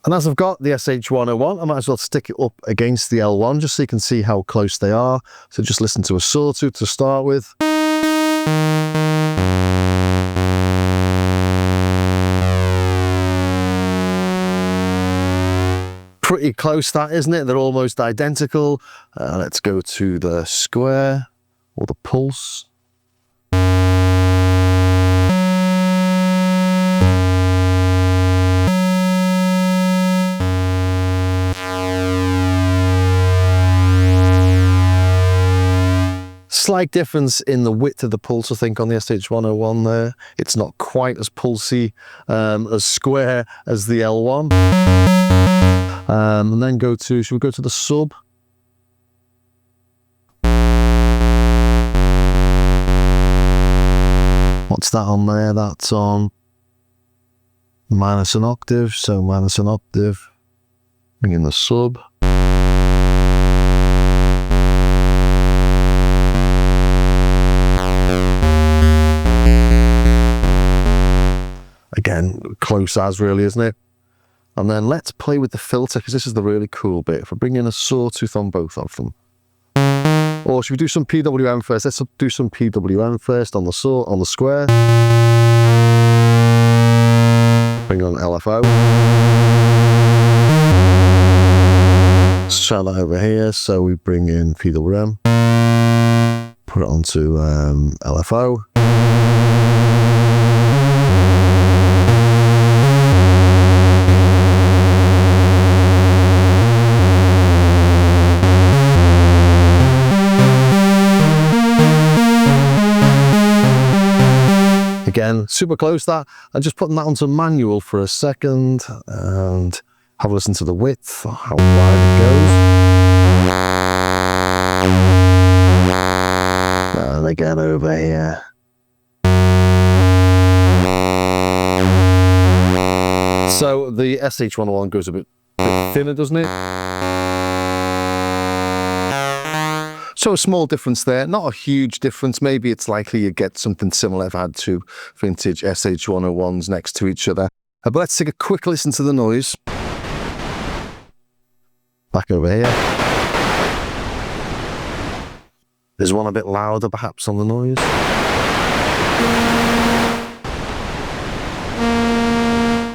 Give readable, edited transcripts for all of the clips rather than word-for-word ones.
And as I've got the SH101, I might as well stick it up against the L1 just so you can see how close they are. So just listen to a sawtooth to start with. Pretty close, that, isn't it? They're almost identical. Let's go to the square or the pulse. Slight difference in the width of the pulse, I think, on the SH101 there. It's not quite as pulsy, as square as the L1. And then should we go to the sub? What's that on there? That's on minus an octave, so minus an octave. Bring in the sub. Again, close as really, isn't it? And then let's play with the filter, because this is the really cool bit. If I bring in a sawtooth on both of them. Or should we do some PWM first? Let's do some PWM first on the square. Bring on LFO. Let's try that over here. So we bring in PWM. Put it onto LFO. Again, super close that, and just putting that onto manual for a second and have a listen to the width, how wide it goes. And again over here. So the SH101 goes a bit thinner, doesn't it? So a small difference there, not a huge difference. Maybe it's likely you get something similar if I had two vintage SH101s next to each other. But let's take a quick listen to the noise. Back over here. There's one a bit louder perhaps on the noise.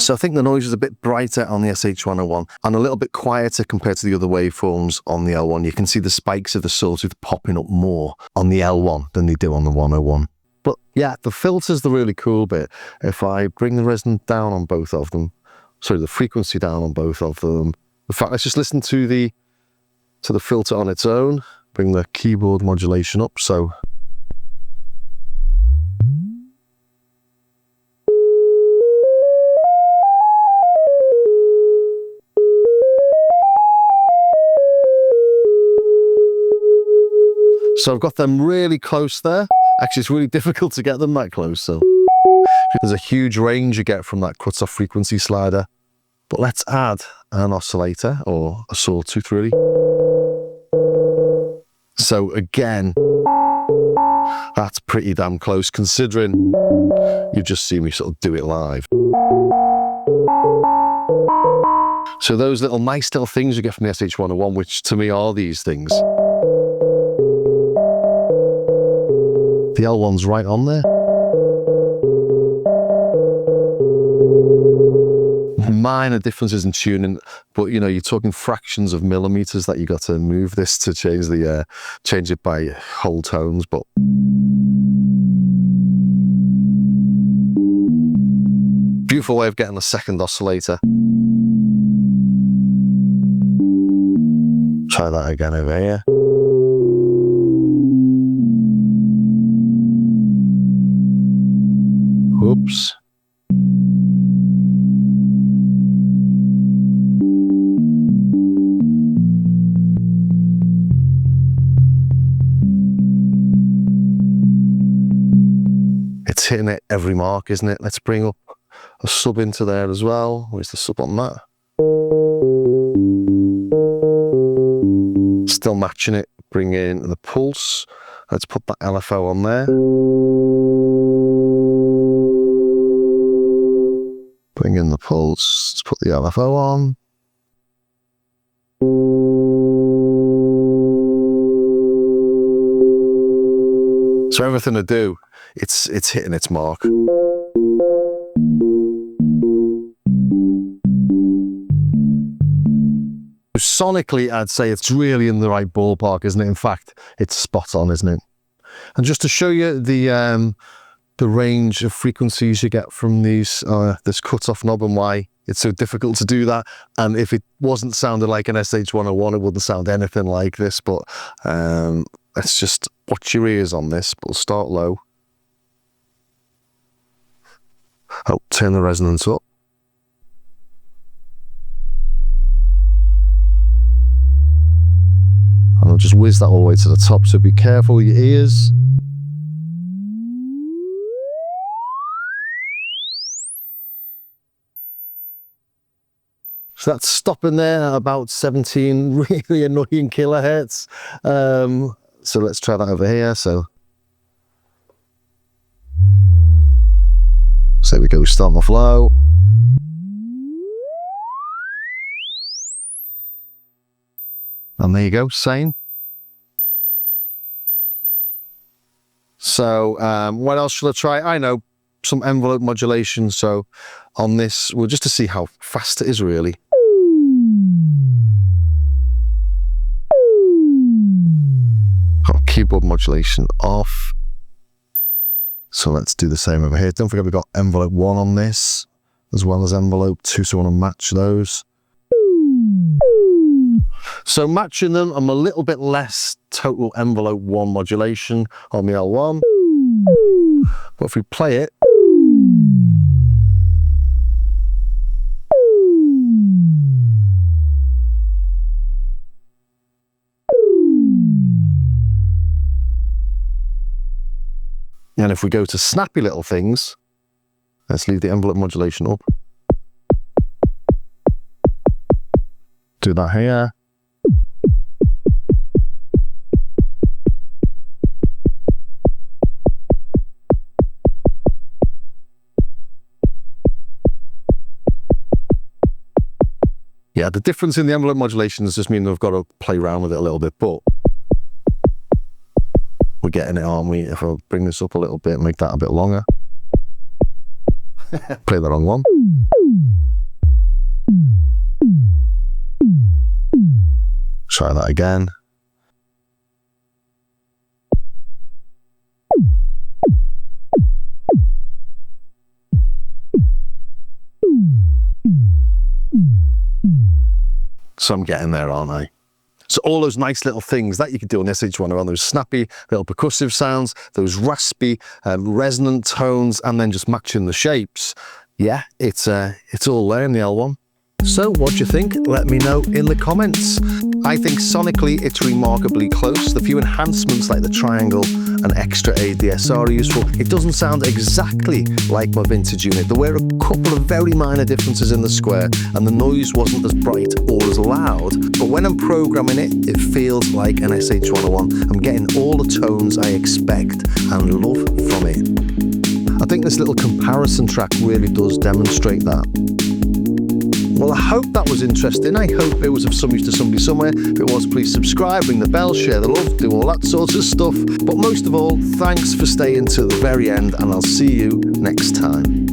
So I think the noise is a bit brighter on the SH101 and a little bit quieter compared to the other waveforms on the L1. You can see the spikes of the sawtooth popping up more on the L1 than they do on the 101. But yeah, the filter's the really cool bit. If I bring the resonance down on both of them, sorry, the frequency down on both of them. In fact, let's just listen to the filter on its own. Bring the keyboard modulation up. So I've got them really close there. Actually, it's really difficult to get them that close. So there's a huge range you get from that cutoff frequency slider. But let's add an oscillator or a sawtooth really. So again, that's pretty damn close considering you just see me sort of do it live. So those nice little things you get from the SH101, which to me are these things. The L1's right on there. Minor differences in tuning, but you know, you're talking fractions of millimeters that you got to move this to change it by whole tones. But beautiful way of getting a second oscillator. Try that again over here. Oops. It's hitting it every mark, isn't it? Let's bring up a sub into there as well. Where's the sub on that? Still matching it. Bring in the pulse. Let's put that LFO on there. Bring in the pulse. Let's put the LFO on. So everything I do, it's hitting its mark. Sonically, I'd say it's really in the right ballpark, isn't it? In fact, it's spot on, isn't it? And just to show you the range of frequencies you get from these, this cut-off knob and why it's so difficult to do that. And if it wasn't sounded like an SH101, it wouldn't sound anything like this. But let's just watch your ears on this. We'll start low. Oh, turn the resonance up. And I'll just whiz that all the way to the top, so be careful with your ears. So that's stopping there at about 17 really annoying kilohertz. So let's try that over here. So there we go, start off low. And there you go, same. So what else should I try? I know, some envelope modulation. So on this, well, just to see how fast it is really. Keyboard modulation off. So let's do the same over here. Don't forget we've got envelope 1 on this, as well as envelope 2, so I want to match those. So matching them, I'm a little bit less total envelope 1 modulation on the L1. But if we play it, and if we go to snappy little things, let's leave the envelope modulation up. Do that here. Yeah, the difference in the envelope modulations just mean we've got to play around with it a little bit, but we're getting it, aren't we? If I bring this up a little bit, make that a bit longer. Play the wrong one. Try that again. So I'm getting there, aren't I? So all those nice little things that you could do on the SH101, those snappy little percussive sounds, those raspy resonant tones, and then just matching the shapes. Yeah, it's all there in the L1. So what do you think? Let me know in the comments. I think sonically it's remarkably close. The few enhancements like the triangle and extra ADSR are useful. It doesn't sound exactly like my vintage unit. There were a couple of very minor differences in the square and the noise wasn't as bright or as loud, but when I'm programming it, it feels like an SH101. I'm getting all the tones I expect and love from it. I think this little comparison track really does demonstrate that. Well, I hope that was interesting. I hope it was of some use to somebody somewhere. If it was, please subscribe, ring the bell, share the love, do all that sorts of stuff. But most of all, thanks for staying to the very end, and I'll see you next time.